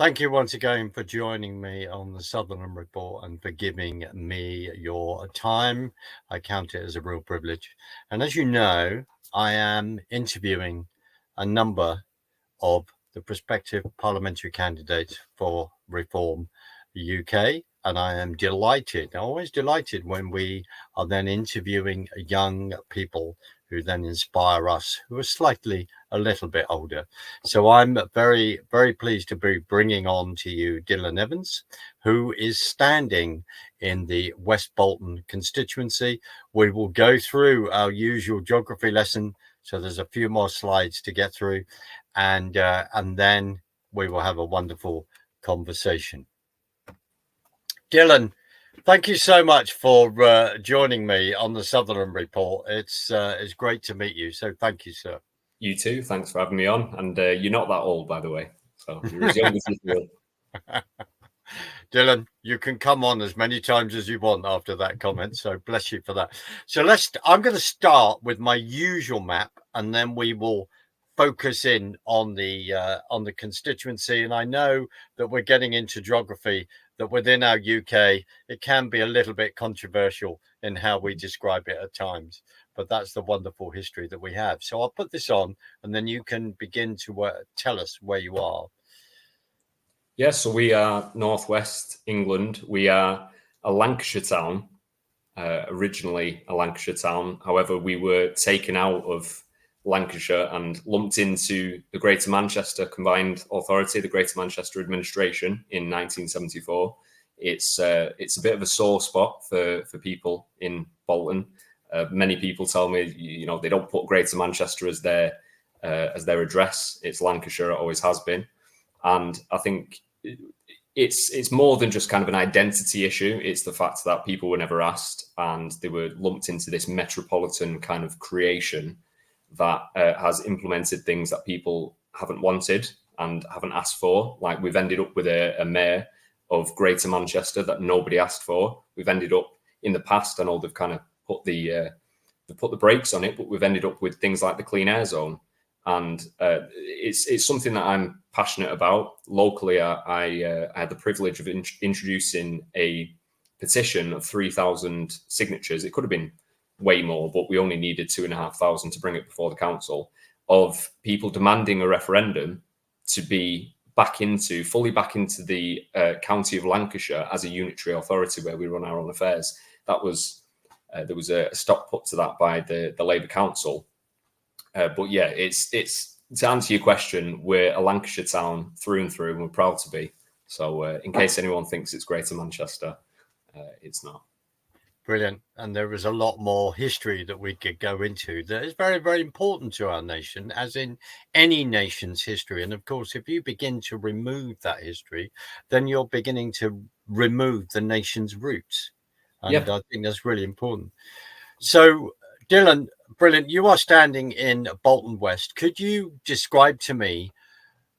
Thank you once again for joining me on the Sutherland Report and for giving me your time. I count it as a real privilege. And as you know, I am interviewing a number of the prospective parliamentary candidates for Reform UK. And I am delighted, always delighted when we are then interviewing young people who then inspire us, who are slightly a little bit older. So I'm very, very pleased to be bringing on to you Dylan Evans, who is standing in the West Bolton constituency. We will go through our usual geography lesson. So there's a few more slides to get through, and then we will have a wonderful conversation. Dylan, thank you so much for joining me on the Sutherland Report. It's great to meet you. So thank you, sir. You too. Thanks for having me on. And you're not that old, by the way. So you're as young as you feel. Dylan, you can come on as many times as you want after that comment. So bless you for that. So I'm going to start with my usual map, and then we will focus in on the constituency. And I know that we're getting into geography, that within our UK, it can be a little bit controversial in how we describe it at times. But that's the wonderful history that we have. So I'll put this on, and then you can begin to tell us where you are. Yeah, so we are Northwest England. We are a Lancashire town, originally a Lancashire town. However, we were taken out of Lancashire and lumped into the Greater Manchester Combined Authority, the Greater Manchester Administration, in 1974. It's a bit of a sore spot for people in Bolton. Many people tell me, they don't put Greater Manchester as their address. It's Lancashire. It always has been, and I think it's more than just kind of an identity issue. It's the fact that people were never asked, and they were lumped into this metropolitan kind of creation that has implemented things that people haven't wanted and haven't asked for. Like, we've ended up with a mayor of Greater Manchester that nobody asked for. We've ended up in the past, I know they've kind of put the brakes on it, but we've ended up with things like the clean air zone, and it's something that I'm passionate about. Locally, I had the privilege of introducing a petition of 3,000 signatures. It could have been way more, but we only needed 2,500 to bring it before the council, of people demanding a referendum to be fully back into the county of Lancashire as a unitary authority where we run our own affairs. That was there was a stop put to that by the Labour Council. But yeah, it's to answer your question, we're a Lancashire town through and through, and we're proud to be. So in case anyone thinks it's Greater Manchester, it's not. Brilliant. And there is a lot more history that we could go into that is very, very important to our nation, as in any nation's history. And of course, if you begin to remove that history, then you're beginning to remove the nation's roots. And yeah, I think that's really important. So, Dylan, brilliant. You are standing in Bolton West. Could you describe to me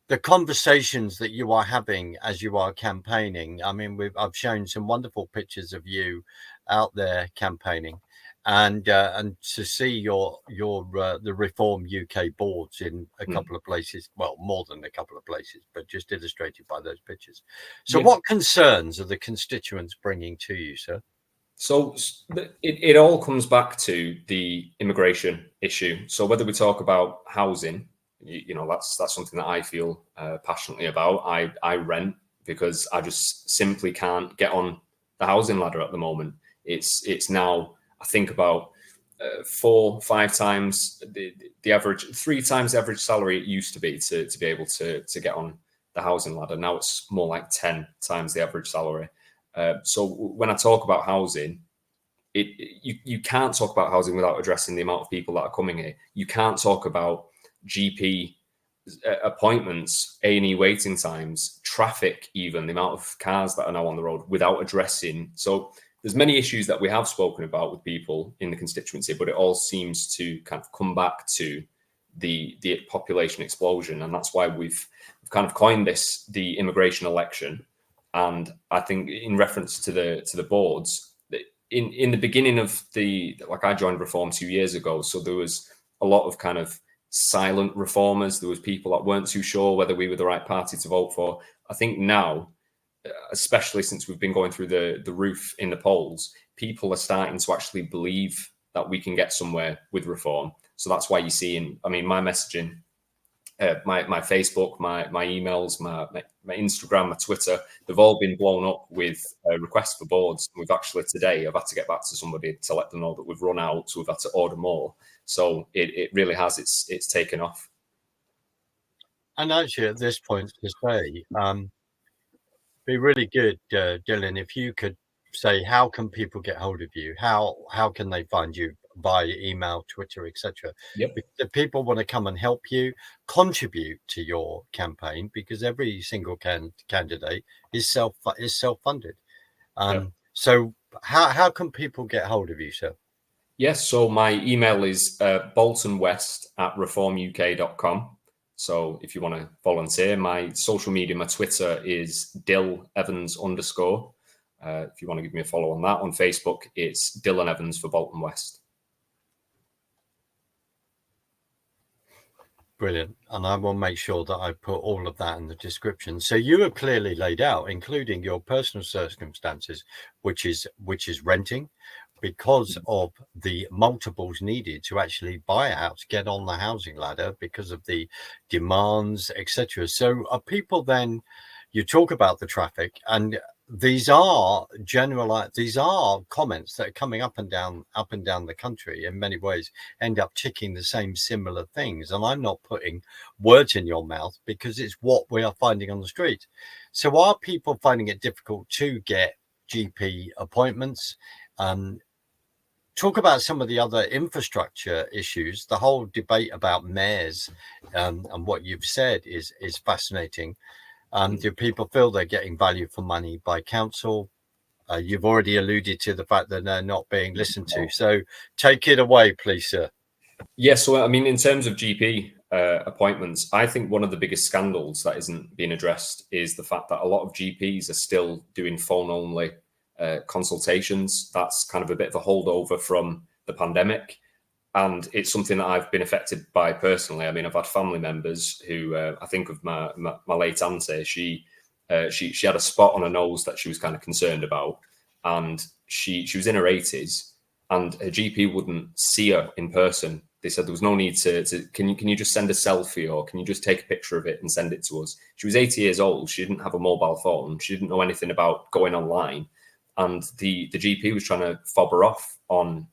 the conversations that you are having as you are campaigning? I mean, I've shown some wonderful pictures of you out there campaigning, and to see the Reform UK boards in a couple of places, well, more than a couple of places, but just illustrated by those pictures. So what concerns are the constituents bringing to you, sir? So it all comes back to the immigration issue. So whether we talk about housing, that's something that I feel passionately about. I rent because I just simply can't get on the housing ladder at the moment. It's now, I think, about 4-5 times the average, 3 times the average salary it used to be to be able to get on the housing ladder. Now it's more like 10 times the average salary. So when I talk about housing, you can't talk about housing without addressing the amount of people that are coming here. You can't talk about GP appointments, A&E waiting times, traffic, even the amount of cars that are now on the road, without addressing. So there's many issues that we have spoken about with people in the constituency, but it all seems to kind of come back to the population explosion, and that's why we've kind of coined this the immigration election. And I think in reference to the boards, in the beginning of I joined Reform 2 years ago, so there was a lot of kind of silent reformers. There was people that weren't too sure whether we were the right party to vote for. I think now, especially since we've been going through the roof in the polls, people are starting to actually believe that we can get somewhere with reform. So that's why you see my messaging, my Facebook, my emails, my Instagram, my Twitter, they've all been blown up with requests for boards. We've actually today, I've had to get back to somebody to let them know that we've run out, so we've had to order more. So it really has, it's taken off. And actually, at this point, to say, be really good, Dylan, if you could say, how can people get hold of you? How can they find you by email, Twitter, etc.? Yep. If people want to come and help you contribute to your campaign, because every single candidate is self-funded. Yep. So how can people get hold of you, sir? Yes, so my email is boltonwest@reformuk.com. So if you want to volunteer, my social media, my Twitter is DillEvans_. If you want to give me a follow on that. On Facebook, it's Dylan Evans for Bolton West. Brilliant. And I will make sure that I put all of that in the description. So you have clearly laid out, including your personal circumstances, which is renting, because of the multiples needed to actually buy a house, get on the housing ladder because of the demands, etc. So are people then, you talk about the traffic, and these are these are comments that are coming up and down the country in many ways, end up ticking the same similar things. And I'm not putting words in your mouth, because it's what we are finding on the street. So are people finding it difficult to get GP appointments? Talk about some of the other infrastructure issues. The whole debate about mayors and what you've said is fascinating. Do people feel they're getting value for money by council? You've already alluded to the fact that they're not being listened to. So take it away, please, sir. Yeah, so I mean, in terms of GP appointments, I think one of the biggest scandals that isn't being addressed is the fact that a lot of GPs are still doing phone-only consultations. That's kind of a bit of a holdover from the pandemic. And it's something that I've been affected by personally. I mean, I've had family members who, I think of my late auntie, she had a spot on her nose that she was kind of concerned about. And she was in her 80s, and her GP wouldn't see her in person. They said there was no need to can you just send a selfie, or can you just take a picture of it and send it to us? She was 80 years old. She didn't have a mobile phone. She didn't know anything about going online. And the GP was trying to fob her off on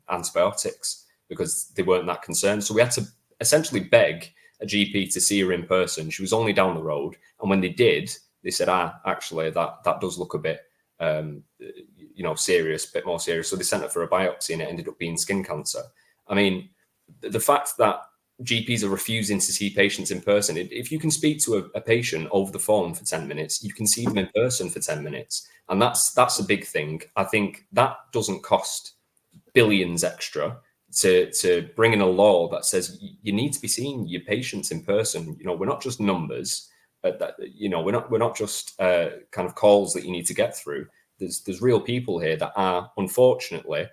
antibiotics because they weren't that concerned. So we had to essentially beg a GP to see her in person. She was only down the road. And when they did, they said, actually, that does look a bit, serious, a bit more serious. So they sent her for a biopsy, and it ended up being skin cancer. I mean, the fact that GPs are refusing to see patients in person, if you can speak to a patient over the phone for 10 minutes, you can see them in person for 10 minutes. And that's a big thing. I think that doesn't cost billions extra to bring in a law that says you need to be seeing your patients in person. We're not just numbers. We're not just kind of calls that you need to get through. There's real people here that are unfortunately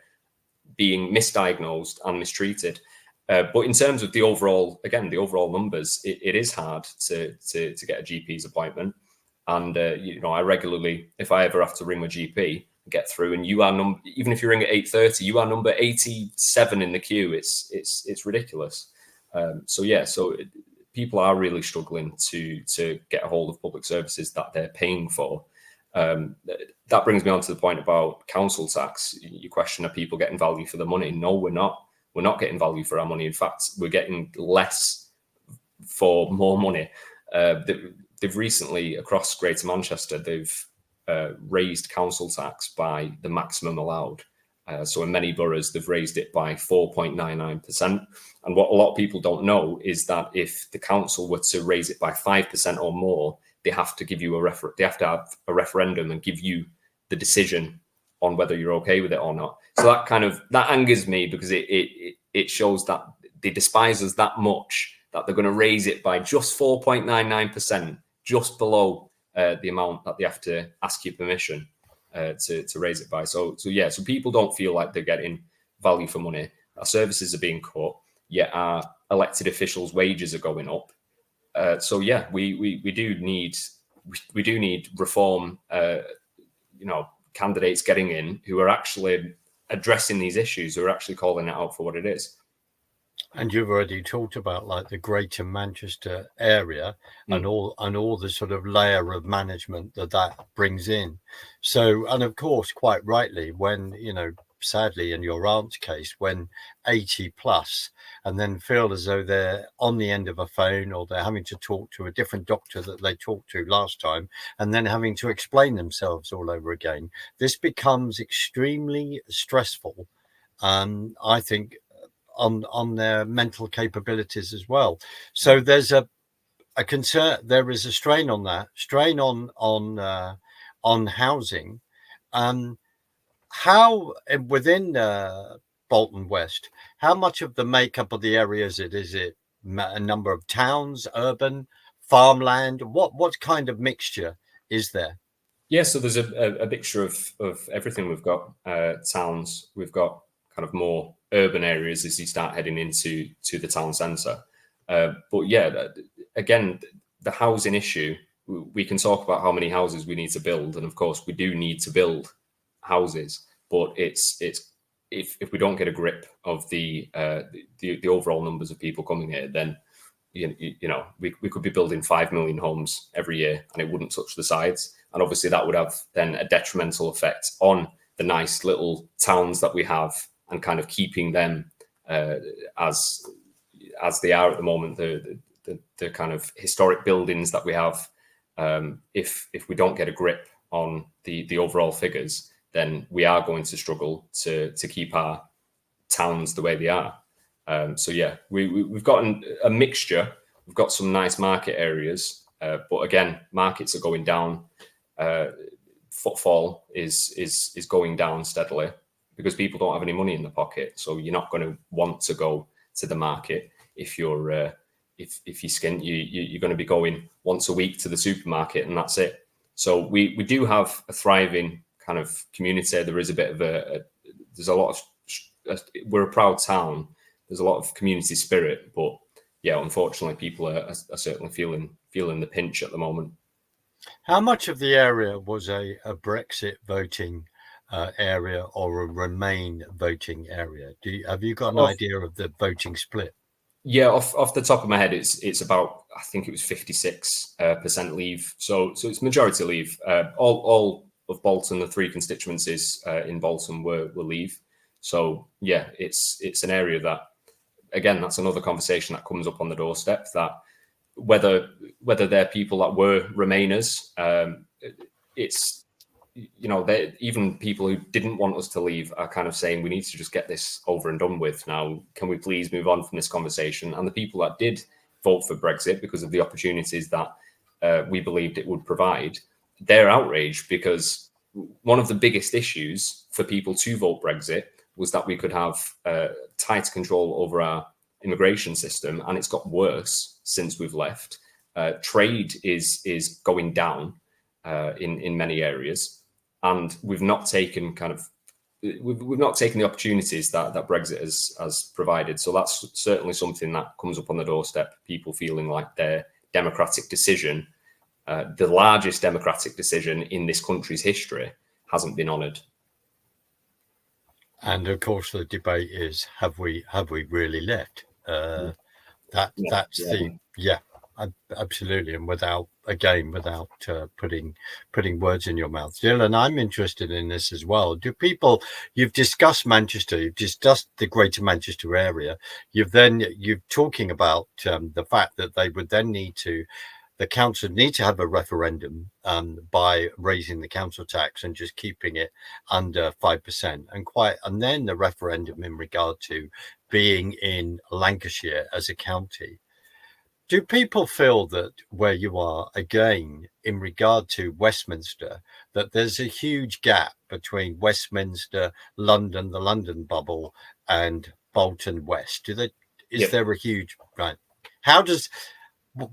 being misdiagnosed and mistreated. But in terms of the overall numbers, it is hard to get a GP's appointment. And I regularly, if I ever have to ring my GP, get through, and you are even if you ring at 8:30, you are number 87 in the queue. It's ridiculous. So people are really struggling to get a hold of public services that they're paying for. That brings me on to the point about council tax. You question, are people getting value for the money? No, we're not. We're not getting value for our money. In fact, we're getting less for more money. They've recently, across Greater Manchester, they've raised council tax by the maximum allowed. So in many boroughs, they've raised it by 4.99%. And what a lot of people don't know is that if the council were to raise it by 5% or more, they have to give you they have to have a referendum and give you the decision on whether you're okay with it or not. So that angers me, because it shows that they despise us that much that they're going to raise it by just 4.99%, just below the amount that they have to ask your permission to raise it by. So people don't feel like they're getting value for money. Our services are being cut, yet our elected officials' wages are going up. We do need we do need reform, candidates getting in who are actually addressing these issues, who are actually calling it out for what it is. And you've already talked about like the Greater Manchester area and all the sort of layer of management that brings in. So, and of course, quite rightly, when, sadly in your aunt's case, when 80 plus and then feel as though they're on the end of a phone or they're having to talk to a different doctor that they talked to last time and then having to explain themselves all over again, this becomes extremely stressful. I think on their mental capabilities as well. So there's a concern. There is a strain on that, strain on housing. How within Bolton West, how much of the makeup of the area is it? Is it a number of towns, urban, farmland? What kind of mixture is there? Yeah, so there's a mixture of everything. We've got towns, we've got kind of more urban areas as you start heading into the town centre. But yeah, again, the housing issue, we can talk about how many houses we need to build, and of course we do need to build houses. But it's if we don't get a grip of the overall numbers of people coming here, then we could be building 5 million homes every year, and it wouldn't touch the sides. And obviously that would have then a detrimental effect on the nice little towns that we have, and kind of keeping them as they are at the moment, the kind of historic buildings that we have. If we don't get a grip on the overall figures, then we are going to struggle to keep our towns the way they are. So yeah, we've got a mixture. We've got some nice market areas, but again, markets are going down. Footfall is going down steadily because people don't have any money in the pocket. So you're not going to want to go to the market if you're if you're skint. You're going to be going once a week to the supermarket, and that's it. So we do have a thriving kind of community. There is a bit of there's a lot of, we're a proud town. There's a lot of community spirit, but yeah, unfortunately, people are certainly feeling the pinch at the moment. How much of the area was a Brexit voting area or a Remain voting area? Have you got an idea of the voting split? Yeah, off the top of my head, it's about, I think it was 56% Leave. So it's majority Leave. All of Bolton, the 3 constituencies in Bolton were Leave. So yeah, it's an area that, again, that's another conversation that comes up on the doorstep, that whether they're people that were Remainers, it's, even people who didn't want us to leave are kind of saying we need to just get this over and done with now. Can we please move on from this conversation? And the people that did vote for Brexit because of the opportunities that we believed it would provide, they're outraged because one of the biggest issues for people to vote Brexit was that we could have tight control over our immigration system, and it's got worse since we've left. Trade is going down in many areas, and we've not taken the opportunities that Brexit has provided. So that's certainly something that comes up on the doorstep. People feeling like their democratic decision, the largest democratic decision in this country's history, hasn't been honoured. And of course, the debate is: have we really left? That's absolutely, and without putting words in your mouth, Dylan. I'm interested in this as well. Do people? You've discussed Manchester. You've discussed the Greater Manchester area. You're talking about the fact that they would then the council need to have a referendum by raising the council tax and just keeping it under 5%, and then the referendum in regard to being in Lancashire as a county. Do people feel that where you are, again, in regard to Westminster, that there's a huge gap between Westminster, London, the London bubble, and Bolton West? Is there a huge, right?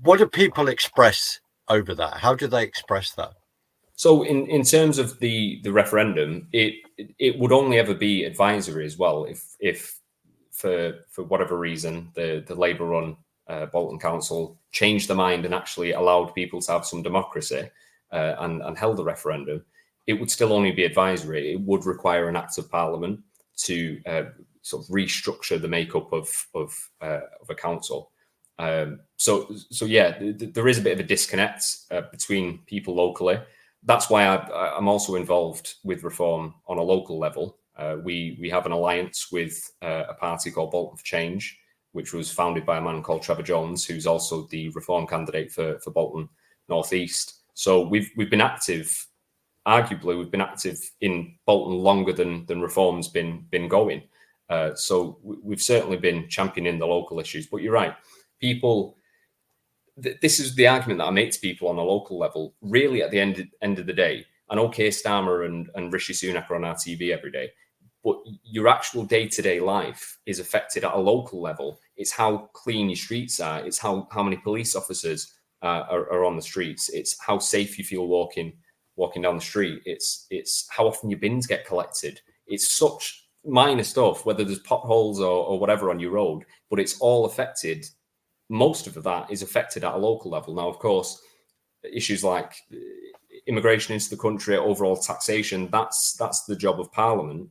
What do people express over that? How do they express that? So in terms of the referendum, it would only ever be advisory as well. If for whatever reason the Labour run Bolton Council changed their mind and actually allowed people to have some democracy and held a referendum, it would still only be advisory. It would require an act of Parliament to sort of restructure the makeup of a council. So yeah, there is a bit of a disconnect between people locally. That's why I'm also involved with reform on a local level. We have an alliance with a party called Bolton for Change, which was founded by a man called Trevor Jones, who's also the reform candidate for Bolton North East. So we've been active. Arguably, we've been active in Bolton longer than reform's been going. So we've certainly been championing the local issues. But you're right, people. This is the argument that I make to people on a local level. Really, at the end of the day, I know Keir Starmer and Rishi Sunak are on our TV every day, but your actual day-to-day life is affected at a local level. It's how clean your streets are. It's how many police officers are on the streets. It's how safe you feel walking down the street. It's how often your bins get collected. It's such minor stuff, whether there's potholes or whatever on your road, but it's all affected. Most of that is affected at a local level. Now, of course, issues like immigration into the country, overall taxation, that's the job of Parliament.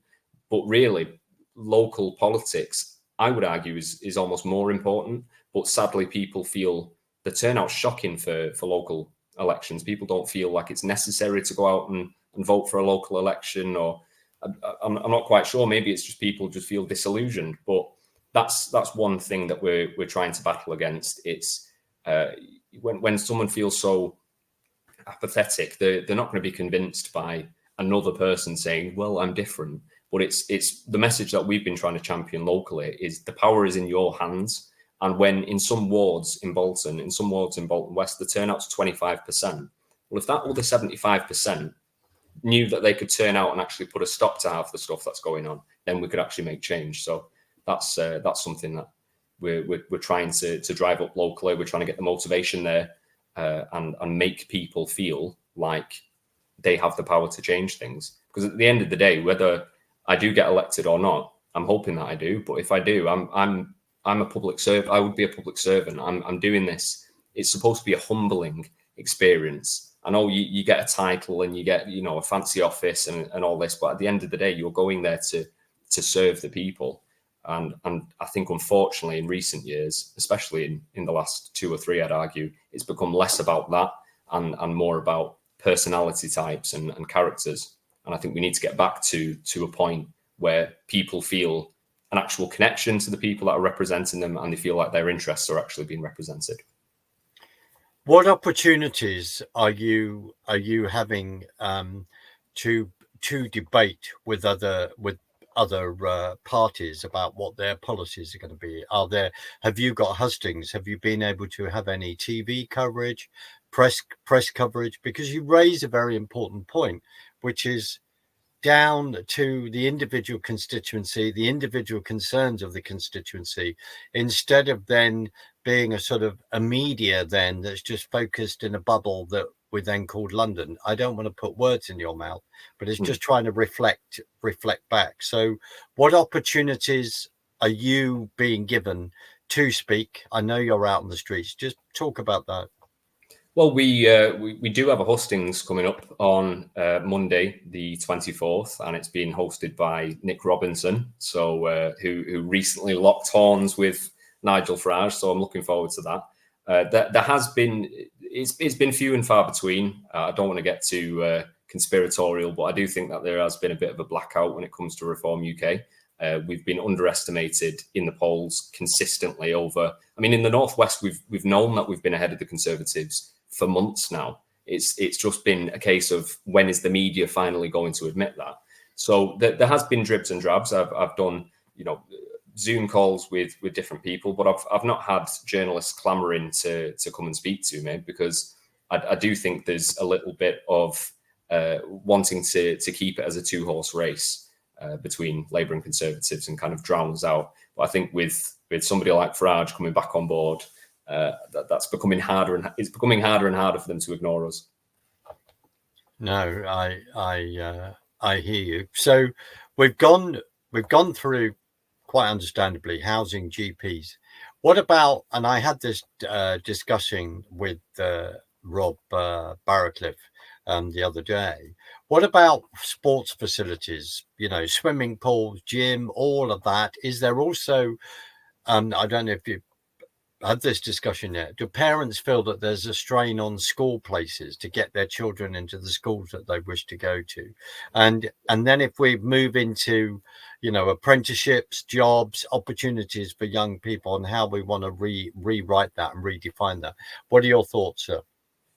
But really, local politics, I would argue, is almost more important. But sadly, people feel the turnout's shocking for local elections. People don't feel like it's necessary to go out and vote for a local election, or I'm not quite sure. Maybe it's just people just feel disillusioned. But that's one thing that we're trying to battle against. It's when someone feels so apathetic, they're not going to be convinced by another person saying, "Well, I'm different." But it's the message that we've been trying to champion locally is the power is in your hands. And when in some wards in Bolton, in some wards in Bolton West, the turnout's 25%. Well, if that other 75% knew that they could turn out and actually put a stop to half the stuff that's going on, then we could actually make change. So that's something that we're trying to drive up locally. We're trying to get the motivation there and make people feel like they have the power to change things. Because at the end of the day, whether I do get elected or not, I'm hoping that I do. But if I do, I'm a public servant. I would be a public servant. I'm doing this. It's supposed to be a humbling experience. I know you get a title and you get a fancy office and all this, but at the end of the day, you're going there to serve the people. And I think, unfortunately, in recent years, especially in the last 2 or 3, I'd argue, it's become less about that and more about personality types and characters. And I think we need to get back to a point where people feel an actual connection to the people that are representing them, and they feel like their interests are actually being represented. What opportunities are you having to debate with other parties about what their policies are going to be? Have you got hustings? Have you been able to have any TV coverage, press coverage? Because you raise a very important point, which is down to the individual constituency, the individual concerns of the constituency, instead of then being a sort of a media then that's just focused in a bubble that we then called London. I don't want to put words in your mouth, but it's just trying to reflect back. So what opportunities are you being given to speak? I know you're out on the streets. Just talk about that. Well, we do have a hustings coming up on Monday, the 24th, and it's being hosted by Nick Robinson, so who recently locked horns with Nigel Farage. So I'm looking forward to that. There has been it's been few and far between. I don't want to get too conspiratorial, but I do think that there has been a bit of a blackout when it comes to Reform UK. We've been underestimated in the polls consistently over. I mean, in the Northwest, we've known that we've been ahead of the Conservatives for months now. It's just been a case of when is the media finally going to admit that. So there has been dribs and drabs. I've done Zoom calls with different people, but I've not had journalists clamoring to come and speak to me, because I do think there's a little bit of wanting to keep it as a 2-horse race between Labour and Conservatives and kind of drowns out. But I think with somebody like Farage coming back on board, that's becoming harder, and it's becoming harder and harder for them to ignore us. No, I hear you. So we've gone through, quite understandably, housing, GPs. What about, and I had this discussion with Rob Barracliff the other day. What about sports facilities? You know, swimming pools, gym, all of that. Is there also, I don't know if you had this discussion yet. Do parents feel that there's a strain on school places to get their children into the schools that they wish to go to? And then if we move into, you know, apprenticeships, jobs, opportunities for young people, and how we want to rewrite that and redefine that. What are your thoughts, sir?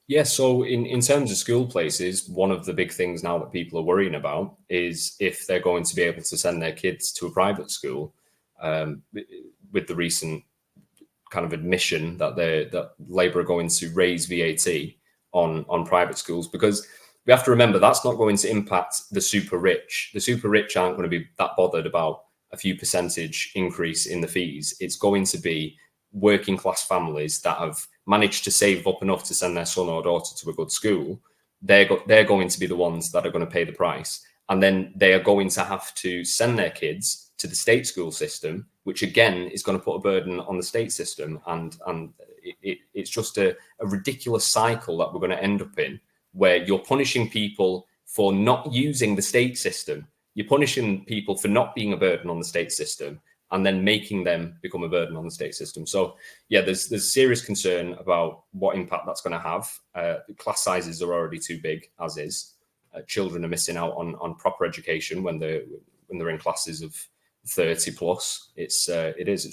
Yeah, so in terms of school places, one of the big things now that people are worrying about is if they're going to be able to send their kids to a private school, with the recent kind of admission that Labour are going to raise VAT on private schools, because we have to remember that's not going to impact the super rich. The super rich aren't going to be that bothered about a few percentage increase in the fees. It's going to be working class families that have managed to save up enough to send their son or daughter to a good school. They're going to be the ones that are going to pay the price. And then they are going to have to send their kids to the state school system, which again is going to put a burden on the state system. And it's just a ridiculous cycle that we're going to end up in, where you're punishing people for not using the state system. You're punishing people for not being a burden on the state system, and then making them become a burden on the state system. So yeah, there's serious concern about what impact that's going to have. Class sizes are already too big as is. Children are missing out on proper education when they're in classes of 30 plus. It's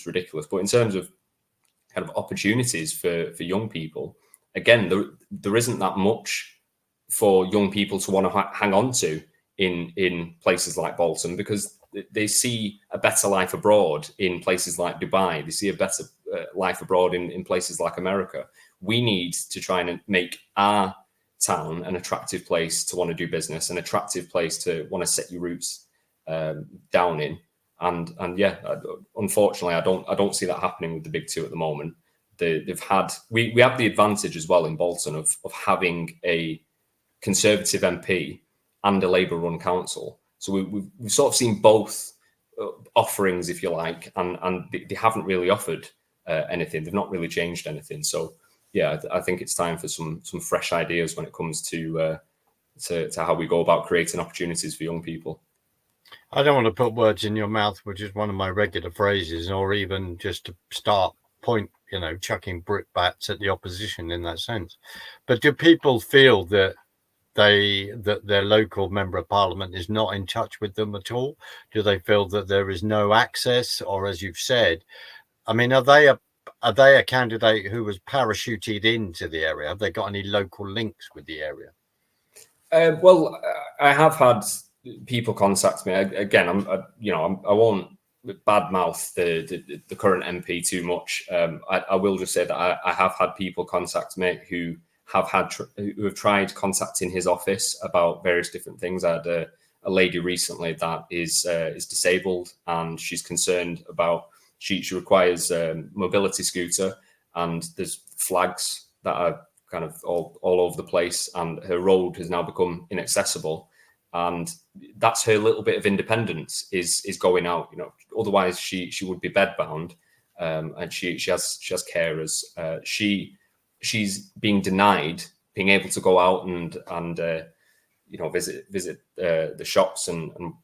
ridiculous. But in terms of kind of opportunities for young people, again, there isn't that much for young people to want to hang on to in places like Bolton, because they see a better life abroad in places like Dubai. They see a better life abroad in places like America. We need to try and make our town an attractive place to want to do business, an attractive place to want to set your roots down in. And yeah, unfortunately, I don't see that happening with the big two at the moment. We have the advantage as well in Bolton of having a Conservative MP and a Labour-run council. So we've sort of seen both offerings, if you like, and they haven't really offered anything. They've not really changed anything. So yeah, I think it's time for some fresh ideas when it comes to how we go about creating opportunities for young people. I don't want to put words in your mouth, which is one of my regular phrases, or even just to start chucking brickbats at the opposition in that sense. But do people feel that their local member of parliament is not in touch with them at all? Do they feel that there is no access, or as you've said, I mean, are they a candidate who was parachuted into the area? Have they got any local links with the area? Well, I have had people contact me. Again, I won't badmouth the current MP too much. I will just say that I have had people contact me who have tried contacting his office about various different things. I had a lady recently that is disabled, and she's concerned about she requires a mobility scooter, and there's flags that are kind of all over the place, and her road has now become inaccessible, and that's her little bit of independence is going out. Otherwise she would be bedbound, and she has carers. She's being denied being able to go out and visit the shops and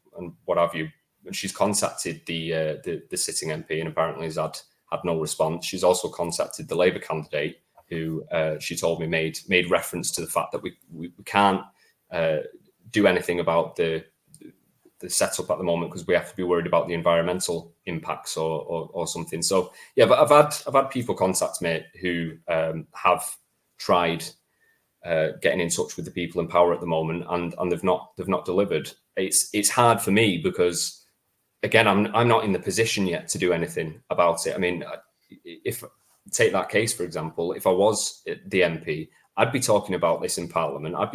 what have you. And she's contacted the sitting MP, and apparently has had no response. She's also contacted the Labour candidate, who she told me made reference to the fact that we can't do anything about the setup at the moment because we have to be worried about the environmental impacts or something. So yeah, but I've had people contact me who have tried getting in touch with the people in power at the moment, and they've not delivered. It's hard for me because, again, I'm not in the position yet to do anything about it. I mean, if take that case for example, if I was the MP, I'd be talking about this in Parliament. I'd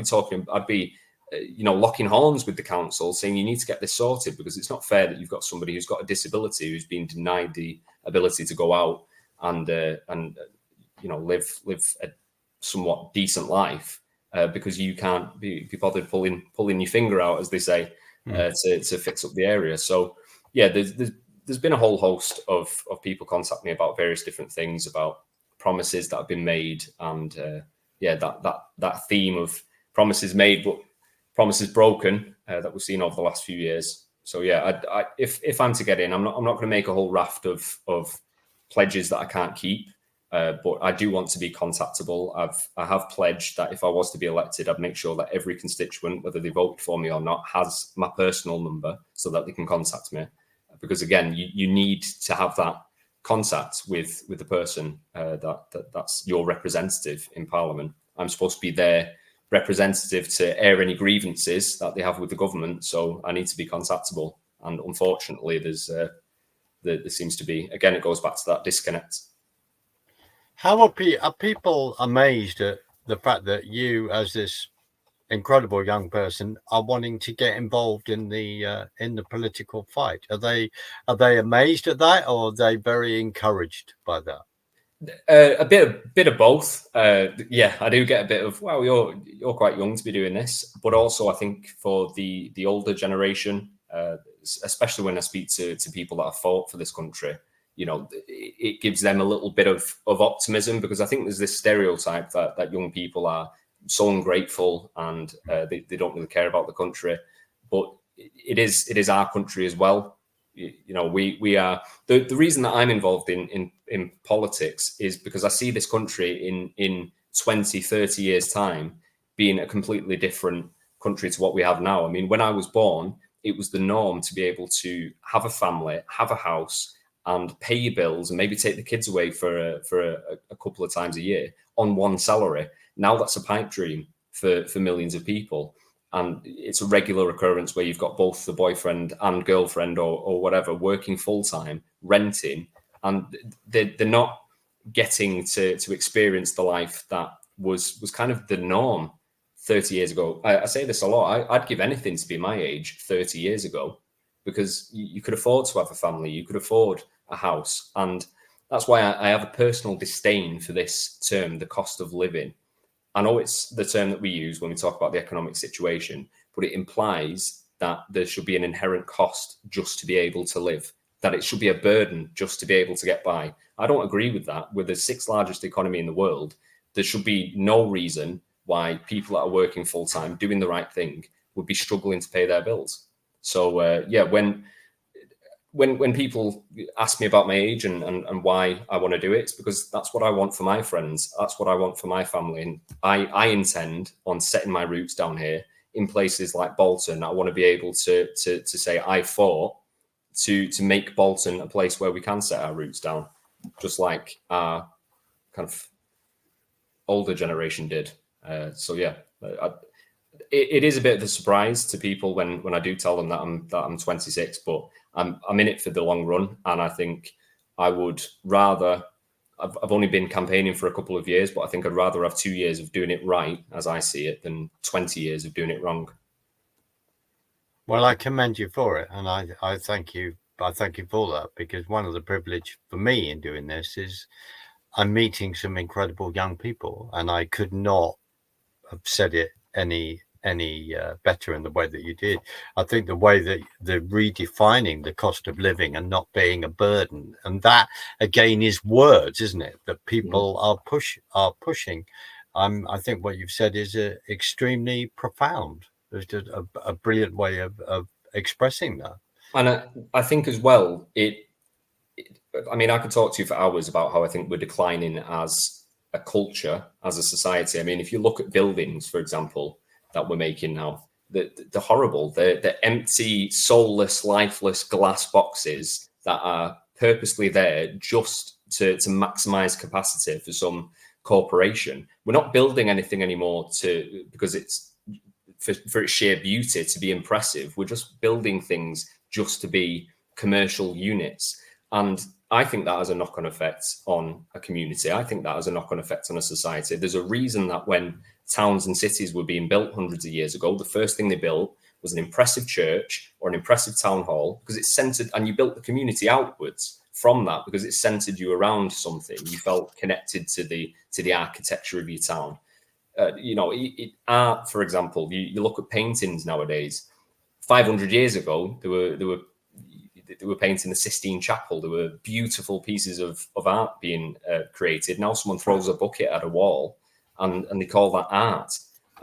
be locking horns with the council, saying you need to get this sorted, because it's not fair that you've got somebody who's got a disability who's been denied the ability to go out and live a somewhat decent life because you can't be bothered pulling your finger out, as they say, to fix up the area. So yeah, there's there's been a whole host of people contact me about various different things, about promises that have been made, and that theme of promises made but promises broken that we've seen over the last few years. So yeah, if I'm to get in, I'm not going to make a whole raft of pledges that I can't keep. But I do want to be contactable. I have pledged that if I was to be elected, I'd make sure that every constituent, whether they voted for me or not, has my personal number so that they can contact me. Because again, you need to have that contact with the person that's your representative in Parliament. I'm supposed to be their representative to air any grievances that they have with the government, so I need to be contactable. And unfortunately, there seems to be, again, it goes back to that disconnect. How are people amazed at the fact that you, as this incredible young person, are wanting to get involved in the political fight? Are they amazed at that, or are they very encouraged by that? A bit of both. Yeah, I do get a bit of, wow, you're quite young to be doing this, but also I think for the older generation, especially when I speak to people that have fought for this country, you know, it gives them a little bit of optimism, because I think there's this stereotype that young people are so ungrateful and they don't really care about the country, but it is our country as well. You know, we are the reason that I'm involved in politics is because I see this country in 20, 30 years time being a completely different country to what we have now. I mean, when I was born, it was the norm to be able to have a family, have a house, and pay your bills, and maybe take the kids away for a couple of times a year on one salary. Now that's a pipe dream for millions of people. And it's a regular occurrence where you've got both the boyfriend and girlfriend or whatever working full time, renting, and they're not getting to experience the life that was kind of the norm 30 years ago. I say this a lot. I'd give anything to be my age 30 years ago, because you could afford to have a family, you could afford a house. And that's why I have a personal disdain for this term, the cost of living. I know it's the term that we use when we talk about the economic situation, but it implies that there should be an inherent cost just to be able to live, that it should be a burden just to be able to get by. I don't agree with that. We're the sixth largest economy in the world. There should be no reason why people that are working full time, doing the right thing, would be struggling to pay their bills. So yeah, when people ask me about my age and why I want to do it, it's because that's what I want for my friends. That's what I want for my family. And I intend on setting my roots down here in places like Bolton. I want to be able to say I fought to make Bolton a place where we can set our roots down, just like our kind of older generation did. So yeah, it is a bit of a surprise to people when I do tell them that I'm 26, but I'm in it for the long run. And I think I would rather, I've only been campaigning for a couple of years, but I think I'd rather have 2 years of doing it right, as I see it, than 20 years of doing it wrong. Well, I commend you for it, and I thank you. I thank you for that, because one of the privilege for me in doing this is I'm meeting some incredible young people, and I could not have said it any better in the way that you did. I think the way that the redefining the cost of living and not being a burden, and that again is words, isn't it, that people are pushing. I think what you've said is extremely profound. There's just a brilliant way of expressing that. And I think as well, I mean, I could talk to you for hours about how I think we're declining as a culture, as a society. I mean, if you look at buildings, for example, that we're making now, they're horrible. They're empty, soulless, lifeless glass boxes that are purposely there just to maximize capacity for some corporation. We're not building anything anymore because it's for its sheer beauty, to be impressive. We're just building things just to be commercial units. And I think that has a knock-on effect on a community. I think that has a knock-on effect on a society. There's a reason that when towns and cities were being built hundreds of years ago, the first thing they built was an impressive church or an impressive town hall, because it's centered, and you built the community outwards from that because it centered you around something. You felt connected to the architecture of your town. You know, art, for example, you look at paintings nowadays. 500 years ago, they were painting the Sistine Chapel. There were beautiful pieces of art being created. Now someone throws a bucket at a wall and they call that art.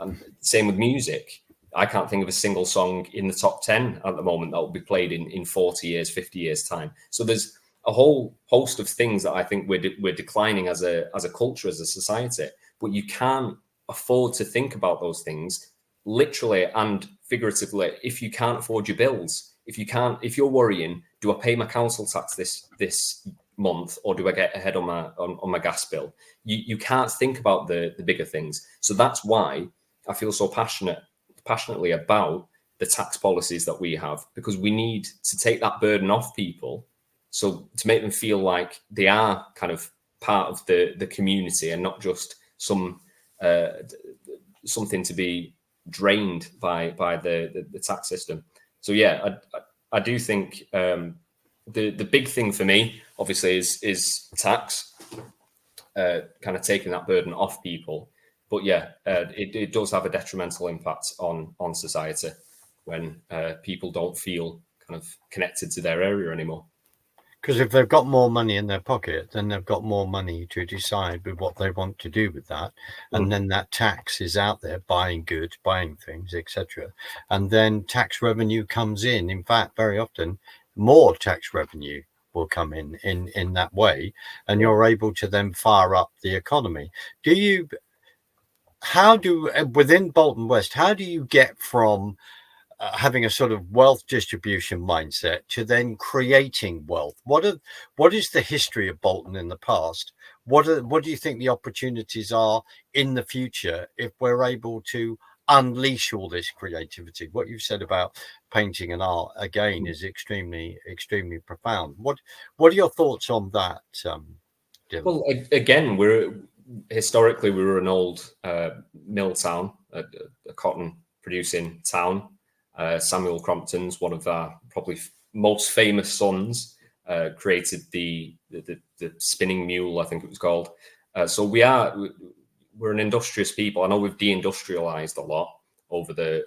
And same with music. I can't think of a single song in the top 10 at the moment that will be played in 40 years, 50 years time. So there's a whole host of things that I think we're declining as a culture, as a society. But you can't afford to think about those things literally and figuratively if you can't afford your bills. If you're worrying, do I pay my council tax this month, or do I get ahead on my gas bill? You can't think about the bigger things. So that's why I feel so passionately about the tax policies that we have, because we need to take that burden off people, so to make them feel like they are kind of part of the community and not just something to be drained by the tax system. So yeah, I do think the big thing for me obviously is tax, kind of taking that burden off people. But yeah, it does have a detrimental impact on society when people don't feel kind of connected to their area anymore. Because if they've got more money in their pocket, then they've got more money to decide with what they want to do with that. And then that tax is out there buying goods, buying things, etc. And then tax revenue comes in. In fact, very often more tax revenue will come in that way. And you're able to then fire up the economy. Within Bolton West, how do you get from having a sort of wealth distribution mindset to then creating wealth? What is the history of Bolton in the past? What do you think the opportunities are in the future if we're able to unleash all this creativity? What you've said about painting and art again is extremely profound. What are your thoughts on that, Dylan? Well, again, historically we were an old mill town, a cotton producing town. Samuel Crompton's one of our probably most famous sons created the spinning mule, I think it was called. So we're an industrious people. I know we've deindustrialized a lot over the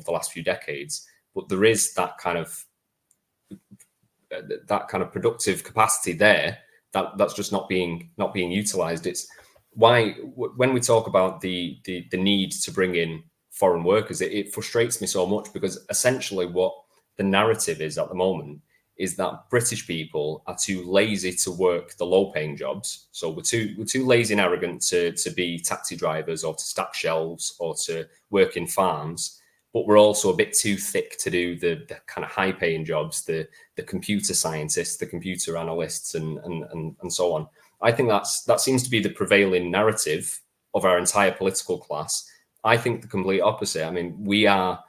last few decades, but there is that kind of productive capacity there that's just not being utilized. It's why when we talk about the need to bring in foreign workers, it frustrates me so much, because essentially what the narrative is at the moment is that British people are too lazy to work the low-paying jobs. So we're too lazy and arrogant to be taxi drivers or to stack shelves or to work in farms. But we're also a bit too thick to do the kind of high-paying jobs, the computer scientists, the computer analysts, and so on. I think that seems to be the prevailing narrative of our entire political class. I think the complete opposite. I mean, we are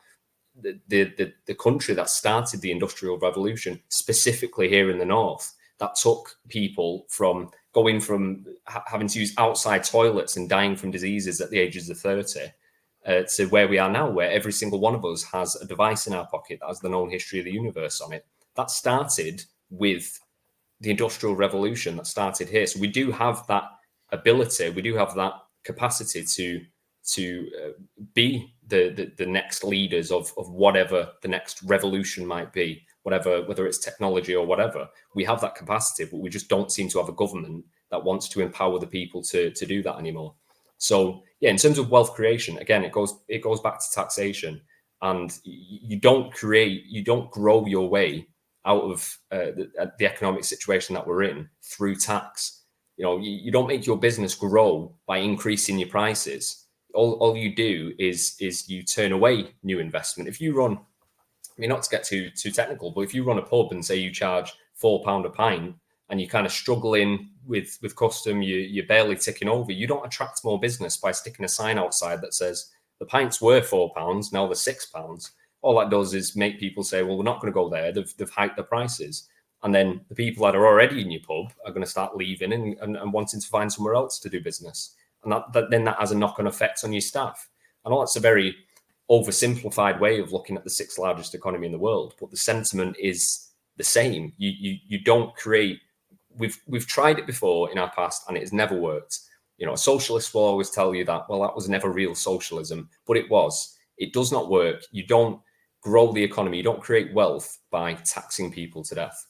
the country that started the Industrial Revolution, specifically here in the north, that took people from going from having to use outside toilets and dying from diseases at the ages of 30 to where we are now, where every single one of us has a device in our pocket that has the known history of the universe on it. That started with the Industrial Revolution, that started here. So we do have that ability, we do have that capacity to be the next leaders of whatever the next revolution might be, whether it's technology or whatever. We have that capacity, but we just don't seem to have a government that wants to empower the people to do that anymore. So yeah, in terms of wealth creation, again, it goes back to taxation, and you don't grow your way out of the economic situation that we're in through tax. You don't make your business grow by increasing your prices. All you do is you turn away new investment. If you run, I mean, not to get too technical, but if you run a pub and say you charge £4 a pint and you're kind of struggling with custom, you're barely ticking over, you don't attract more business by sticking a sign outside that says the pints were £4, now they're £6. All that does is make people say, well, we're not going to go there. They've hiked the prices. And then the people that are already in your pub are going to start leaving and wanting to find somewhere else to do business. And then that has a knock-on effect on your staff. I know that's a very oversimplified way of looking at the sixth largest economy in the world, but the sentiment is the same. You don't create. We've tried it before in our past, and it has never worked. A socialist will always tell you that, well, that was never real socialism, but it was. It does not work. You don't grow the economy. You don't create wealth by taxing people to death.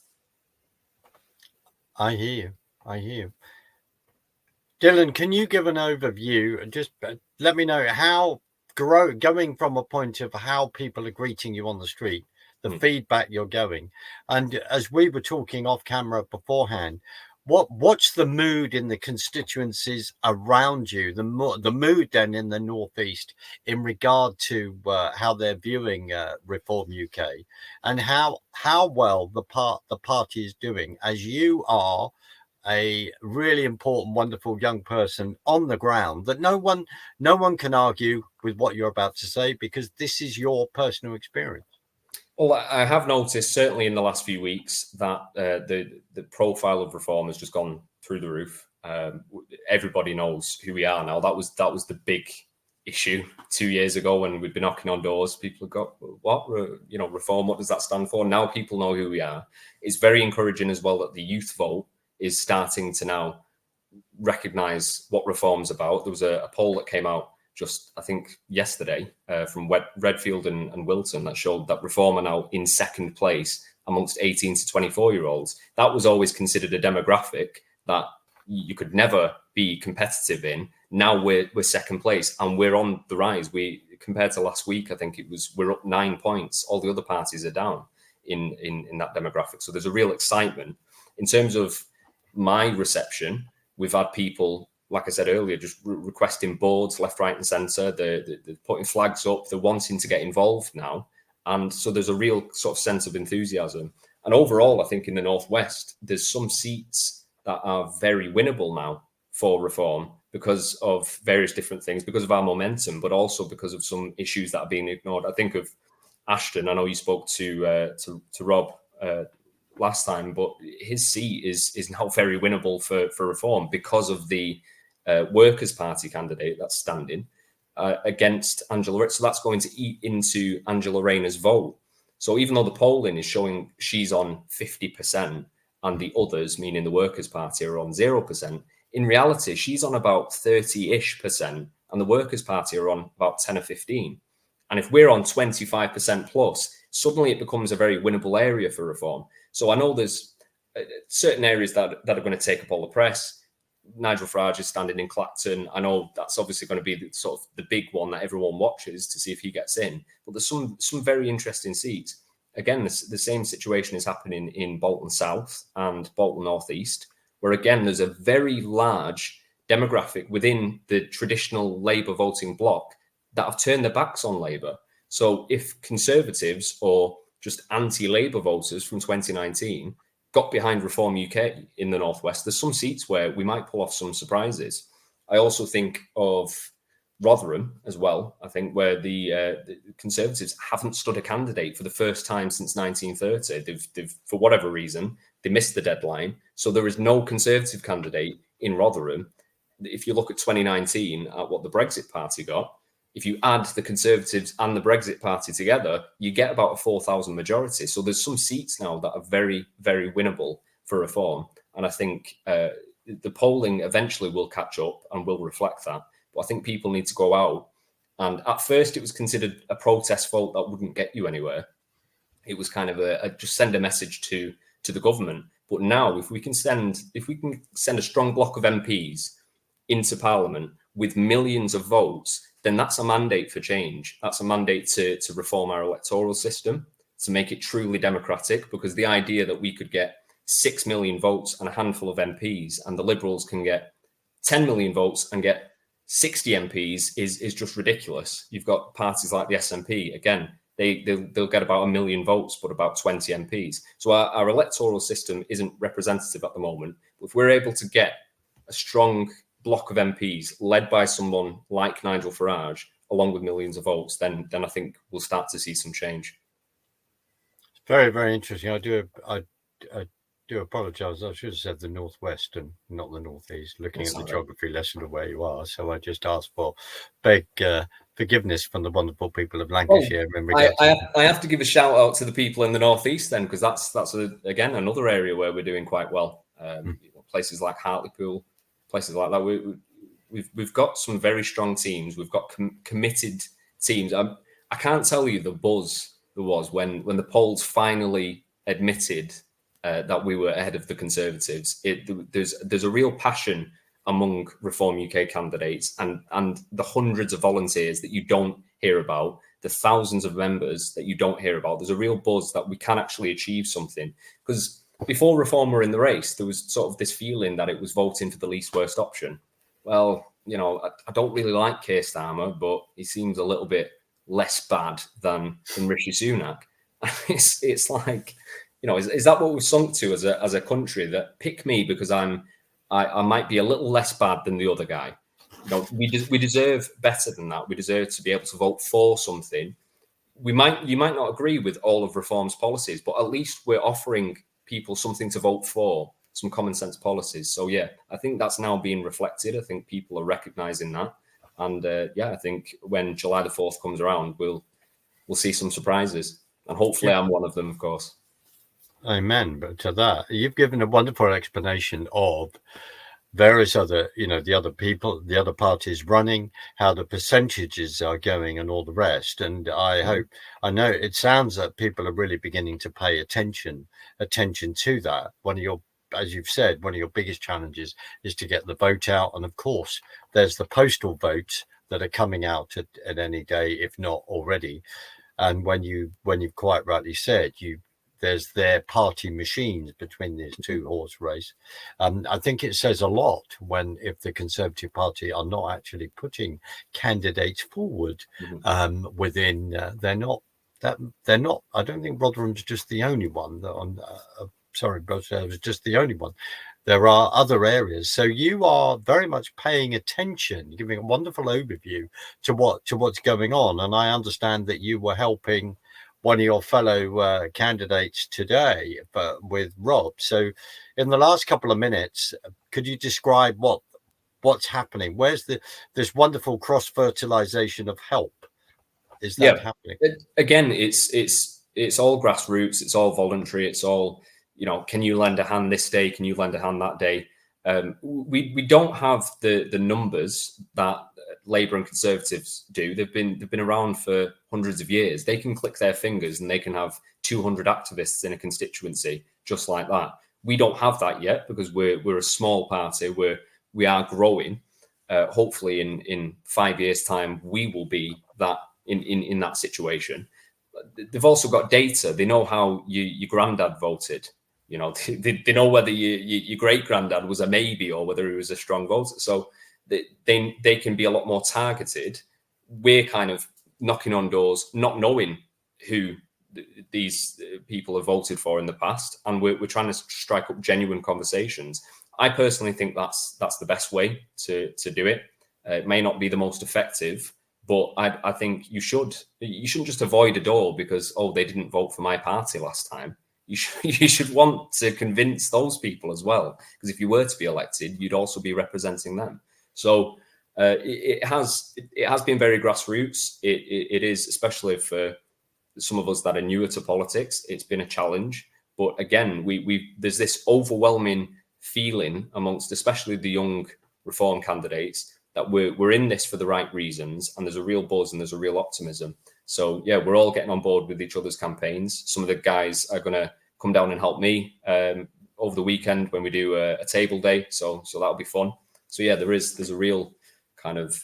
I hear you. Dylan, can you give an overview? Just let me know how going from a point of how people are greeting you on the street, the feedback you're going. And as we were talking off camera beforehand, what's the mood in the constituencies around you, the mood then in the Northeast in regard to how they're viewing Reform UK, and how well the party is doing, as you are a really important, wonderful young person on the ground, that no one can argue with what you're about to say, because this is your personal experience. Well, I have noticed, certainly in the last few weeks, that the profile of Reform has just gone through the roof. Everybody knows who we are now. That was the big issue 2 years ago when we'd been knocking on doors. People have got, what, Reform, what does that stand for? Now people know who we are. It's very encouraging as well that the youth vote is starting to now recognise what Reform's about. There was a poll that came out just, I think, yesterday from Redfield and Wilton that showed that Reform are now in second place amongst 18 to 24-year-olds. That was always considered a demographic that you could never be competitive in. Now we're second place and we're on the rise. We, compared to last week, I think we're up 9 points. All the other parties are down in that demographic. So there's a real excitement. In terms of my reception, we've had people, like I said earlier, just requesting boards left, right and centre. They're putting flags up. They're wanting to get involved now. And so there's a real sort of sense of enthusiasm. And overall, I think in the Northwest, there's some seats that are very winnable now for Reform because of various different things, because of our momentum, but also because of some issues that are being ignored. I think of Ashton. I know you spoke to Rob last time, but his seat is now very winnable for Reform because of the Workers' Party candidate that's standing against Angela Rayner. So that's going to eat into Angela Rayner's vote. So even though the polling is showing she's on 50% and the others, meaning the Workers' Party, are on 0%, in reality, she's on about 30-ish% and the Workers' Party are on about 10 or 15. And if we're on 25% plus, suddenly it becomes a very winnable area for Reform. So I know there's certain areas that are going to take up all the press. Nigel Farage is standing in Clacton. I know that's obviously going to be the big one that everyone watches to see if he gets in. But there's some very interesting seats. Again, the same situation is happening in Bolton South and Bolton North East, where again there's a very large demographic within the traditional Labour voting bloc that have turned their backs on Labour. So if Conservatives or just anti-Labour voters from 2019 got behind Reform UK in the Northwest, there's some seats where we might pull off some surprises. I also think of Rotherham as well, I think, where the Conservatives haven't stood a candidate for the first time since 1930. They've, for whatever reason, they missed the deadline. So there is no Conservative candidate in Rotherham. If you look at 2019, at what the Brexit Party got, if you add the Conservatives and the Brexit Party together, you get about a 4,000 majority. So there's some seats now that are very, very winnable for Reform. And I think the polling eventually will catch up and will reflect that. But I think people need to go out. And at first, it was considered a protest vote that wouldn't get you anywhere. It was kind of just send a message to the government. But now, if we can send a strong block of MPs into Parliament with millions of votes, then that's a mandate for change. That's a mandate to reform our electoral system, to make it truly democratic, because the idea that we could get 6 million votes and a handful of MPs and the Liberals can get 10 million votes and get 60 MPs is just ridiculous. You've got parties like the SNP, again, they'll get about 1 million votes, but about 20 MPs. So our electoral system isn't representative at the moment. But if we're able to get a strong block of MPs led by someone like Nigel Farage, along with millions of votes, then I think we'll start to see some change. Very, very interesting. I do apologise. I should have said the Northwest and not the Northeast, looking at the geography lesson of where you are. So I just asked for big forgiveness from the wonderful people of Lancashire. I have to give a shout out to the people in the Northeast then, because that's again another area where we're doing quite well. Places like Hartlepool, places like that. We've got some very strong teams. We've got committed teams. I can't tell you the buzz there was when the polls finally admitted that we were ahead of the Conservatives. There's a real passion among Reform UK candidates and the hundreds of volunteers that you don't hear about, the thousands of members that you don't hear about. There's a real buzz that we can actually achieve something. Because before Reform were in the race, there was sort of this feeling that it was voting for the least worst option. Well, you know, I don't really like Keir Starmer, but he seems a little bit less bad than Rishi Sunak. It's like, you know, is that what we've sunk to as a country, that pick me because I might be a little less bad than the other guy? You know, we deserve better than that. We deserve to be able to vote for something. You might not agree with all of Reform's policies, but at least we're offering people something to vote for, some common sense policies. So yeah, I think that's now being reflected. I think people are recognizing that, and I think when July the 4th comes around, we'll see some surprises, and hopefully I'm one of them, of course. Amen. But to that, you've given a wonderful explanation of various other, you know, the other people, the other parties running, how the percentages are going and all the rest. And I know it sounds that people are really beginning to pay attention to that. One of your, as you've said, one of your biggest challenges is to get the vote out. And of course, there's the postal votes that are coming out at any day, if not already. And when you've quite rightly said, there's their party machines between these two horse race. I think it says a lot if the Conservative Party are not actually putting candidates forward within. They're not. I don't think Rotherham's just the only one. Rotherham was just the only one. There are other areas. So you are very much paying attention, giving a wonderful overview to what's going on. And I understand that you were helping one of your fellow candidates today, but with Rob. So in the last couple of minutes, could you describe what's happening? Where's this wonderful cross-fertilization of help? Is that happening? Again, it's all grassroots, it's all voluntary, it's all, you know, can you lend a hand this day? Can you lend a hand that day? We don't have the numbers that Labour and Conservatives do. They've been around for hundreds of years. They can click their fingers and they can have 200 activists in a constituency just like that. We don't have that yet because we're a small party. We are growing. Hopefully, in 5 years' time, we will be that in that situation. They've also got data. They know how your granddad voted. You know, they know whether your great granddad was a maybe or whether he was a strong voter. So they can be a lot more targeted. We're kind of knocking on doors, not knowing who these people have voted for in the past, and we're trying to strike up genuine conversations. I personally think that's the best way to do it. It may not be the most effective, but I think you shouldn't just avoid a door because, oh, they didn't vote for my party last time. You should want to convince those people as well, because if you were to be elected, you'd also be representing them. So it has been very grassroots. It is, especially for some of us that are newer to politics, it's been a challenge. But again, there's this overwhelming feeling amongst especially the young Reform candidates that we're in this for the right reasons, and there's a real buzz and there's a real optimism. So yeah, we're all getting on board with each other's campaigns. Some of the guys are going to come down and help me over the weekend when we do a table day. So that'll be fun. So yeah, there's a real kind of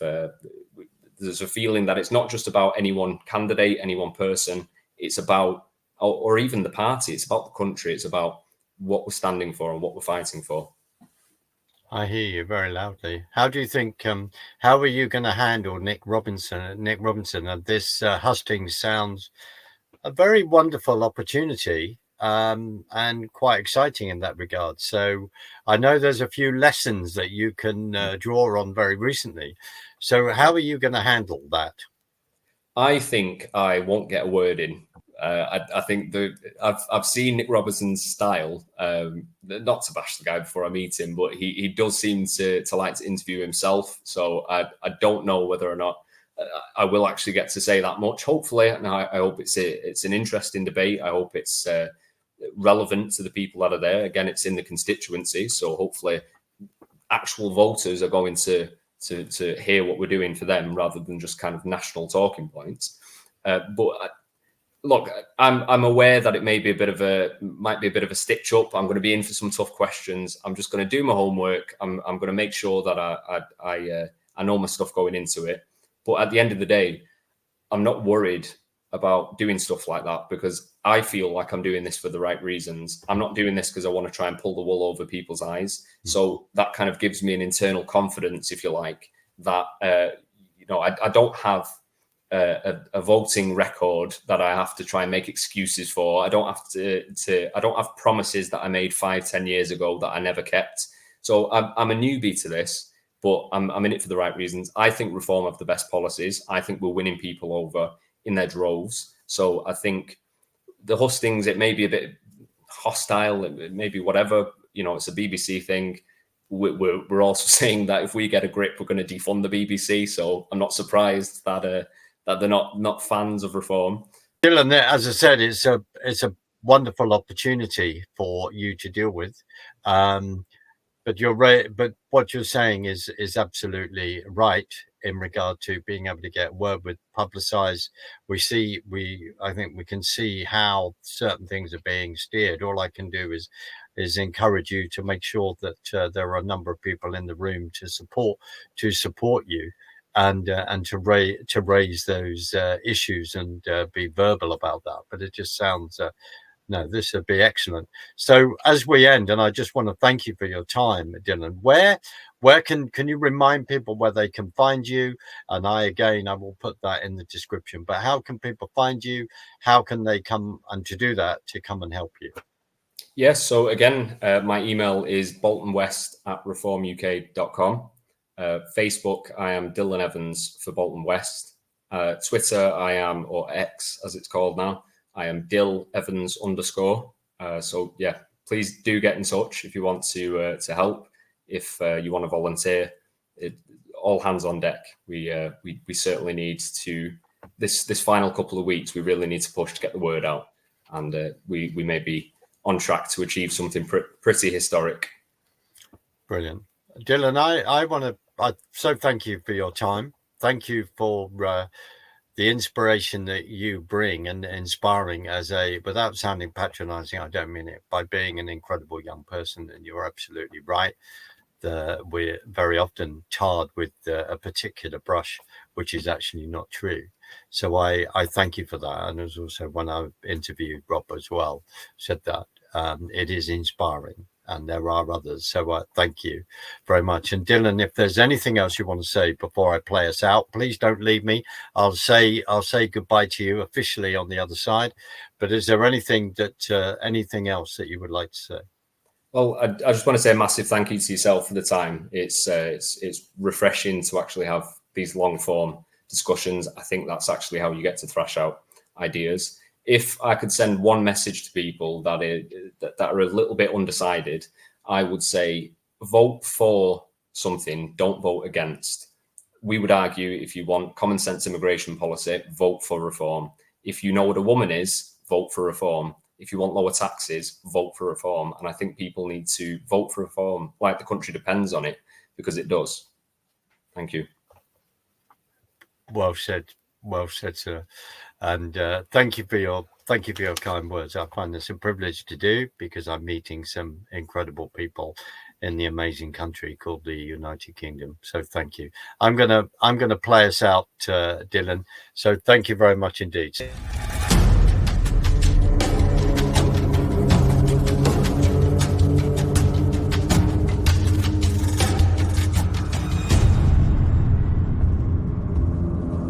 there's a feeling that it's not just about any one candidate, any one person. It's about, or even the party. It's about the country. It's about what we're standing for and what we're fighting for. I hear you very loudly. How do you think, how are you going to handle Nick Robinson? And this husting sounds a very wonderful opportunity and quite exciting in that regard. So I know there's a few lessons that you can draw on very recently. So how are you going to handle that? I think I won't get a word in. I think I've seen Nick Robinson's style. Not to bash the guy before I meet him, but he does seem to like to interview himself. So I don't know whether or not I will actually get to say that much. Hopefully, and I hope it's an interesting debate. I hope it's relevant to the people that are there. Again, it's in the constituency, so hopefully, actual voters are going to hear what we're doing for them rather than just kind of national talking points. But look, I'm aware that it may be might be a bit of a stitch up. I'm going to be in for some tough questions. I'm just going to do my homework. I'm going to make sure that I know my stuff going into it. But at the end of the day, I'm not worried about doing stuff like that because I feel like I'm doing this for the right reasons. I'm not doing this because I want to try and pull the wool over people's eyes. So that kind of gives me an internal confidence, if you like, that I don't have a voting record that I have to try and make excuses for. I don't have I don't have promises that I made 5-10 years ago that I never kept. So I'm a newbie to this, but I'm in it for the right reasons. I think Reform have the best policies. I think we're winning people over in their droves. So I think the hustings, it may be a bit hostile, it may be whatever, it's a BBC thing. We're also saying that if we get a grip, we're going to defund the BBC. So I'm not surprised that they're not fans of Reform. Dylan, as I said, it's a wonderful opportunity for you to deal with. But you're right. But what you're saying is absolutely right in regard to being able to get word with, publicize. I think we can see how certain things are being steered. All I can do is encourage you to make sure that there are a number of people in the room to support you, and to raise those issues and be verbal about that. But it just sounds. No, this would be excellent. So as we end, and I just want to thank you for your time, Dylan, where can you remind people where they can find you? And I will put that in the description, but how can people find you? How can they come, and to do that, to come and help you? Yes. So again, my email is boltonwest@reformuk.com. Facebook, I am Dylan Evans for Bolton West. Twitter, I am, or X as it's called now, I am Dill Evans _. So yeah, please do get in touch if you want to help. If you want to volunteer, all hands on deck. We certainly need to this final couple of weeks. We really need to push to get the word out, and we may be on track to achieve something pretty historic. Brilliant, Dylan. I so thank you for your time. Thank you for the inspiration that you bring, and inspiring without sounding patronizing, I don't mean it, by being an incredible young person. And you're absolutely right. We're very often tarred with a particular brush, which is actually not true. So I thank you for that. And as also when I interviewed Rob as well, said that it is inspiring. And there are others. So thank you very much. And Dylan, if there's anything else you want to say before I play us out, please don't leave me. I'll say goodbye to you officially on the other side. But is there anything else that you would like to say? Well, I just want to say a massive thank you to yourself for the time. It's refreshing to actually have these long form discussions. I think that's actually how you get to thrash out ideas. If I could send one message to people that are a little bit undecided, I would say vote for something, don't vote against. We would argue, if you want common sense immigration policy, vote for Reform. If you know what a woman is, vote for Reform. If you want lower taxes, vote for Reform. And I think people need to vote for Reform like the country depends on it, because it does. Thank you. Well said, sir. And thank you for your kind words. I find this a privilege to do, because I'm meeting some incredible people in the amazing country called the United Kingdom. So thank you. I'm gonna play us out, Dylan. So thank you very much indeed.